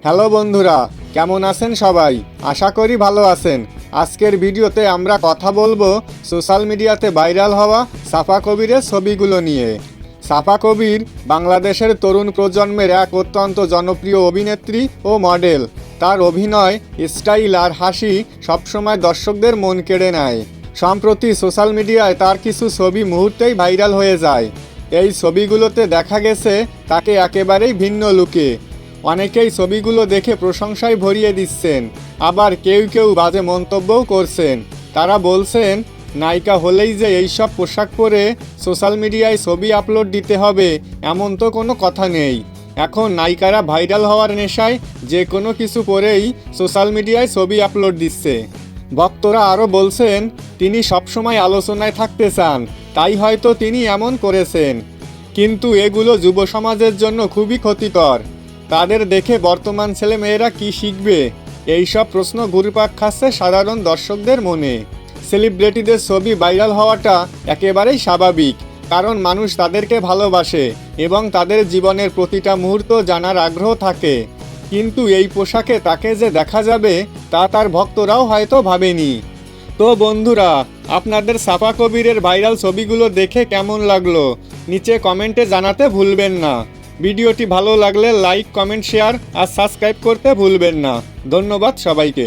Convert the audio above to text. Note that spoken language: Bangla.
হ্যালো বন্ধুরা, কেমন আছেন সবাই? আশা করি ভালো আছেন। আজকের ভিডিওতে আমরা কথা বলবো সোশ্যাল মিডিয়াতে ভাইরাল হওয়া সাফা কবিরের ছবিগুলো নিয়ে। সাফা কবির বাংলাদেশের তরুণ প্রজন্মের এক অত্যন্ত জনপ্রিয় অভিনেত্রী ও মডেল। তার অভিনয়, স্টাইল আর হাসি সবসময় দর্শকদের মন কেড়ে নেয়। সম্প্রতি সোশ্যাল মিডিয়ায় তার কিছু ছবি মুহূর্তেই ভাইরাল হয়ে যায়। এই ছবিগুলোতে দেখা গেছে তাকে একেবারেই ভিন্ন লুকে। অনেকেই ছবিগুলো দেখে প্রশংসায় ভরিয়ে দিচ্ছেন, আবার কেউ কেউ বাজে মন্তব্যও করছেন। তারা বলছেন, নায়িকা হলেই যে এইসব পোশাক পরে সোশ্যাল মিডিয়ায় ছবি আপলোড দিতে হবে এমন তো কোনো কথা নেই। এখন নায়িকারা ভাইরাল হওয়ার নেশায় যে কোনো কিছু পরেই সোশ্যাল মিডিয়ায় ছবি আপলোড দিচ্ছে। ভক্তরা আরও বলছেন, তিনি সবসময় আলোচনায় থাকতে চান, তাই হয়তো তিনি এমন করেছেন। কিন্তু এগুলো যুব সমাজের জন্য খুবই ক্ষতিকর। তাদের দেখে বর্তমান ছেলেমেয়েরা কি শিখবে? এইসব প্রশ্ন ঘুরপাক খাচ্ছে সাধারণ দর্শকদের মনে। সেলিব্রিটিদের ছবি ভাইরাল হওয়াটা একেবারেই স্বাভাবিক, কারণ মানুষ তাদেরকে ভালোবাসে এবং তাদের জীবনের প্রতিটা মুহূর্ত জানার আগ্রহ থাকে। কিন্তু এই পোশাকে তাকে যে দেখা যাবে তা তার ভক্তরাও হয়তো ভাবেনি। তো বন্ধুরা, আপনাদের সাফা কবিরের ভাইরাল ছবিগুলো দেখে কেমন লাগলো নিচে কমেন্টে জানাতে ভুলবেন না। ভিডিওটি ভালো লাগলে লাইক, কমেন্ট, শেয়ার আর সাবস্ক্রাইব করতে ভুলবেন না। ধন্যবাদ সবাইকে।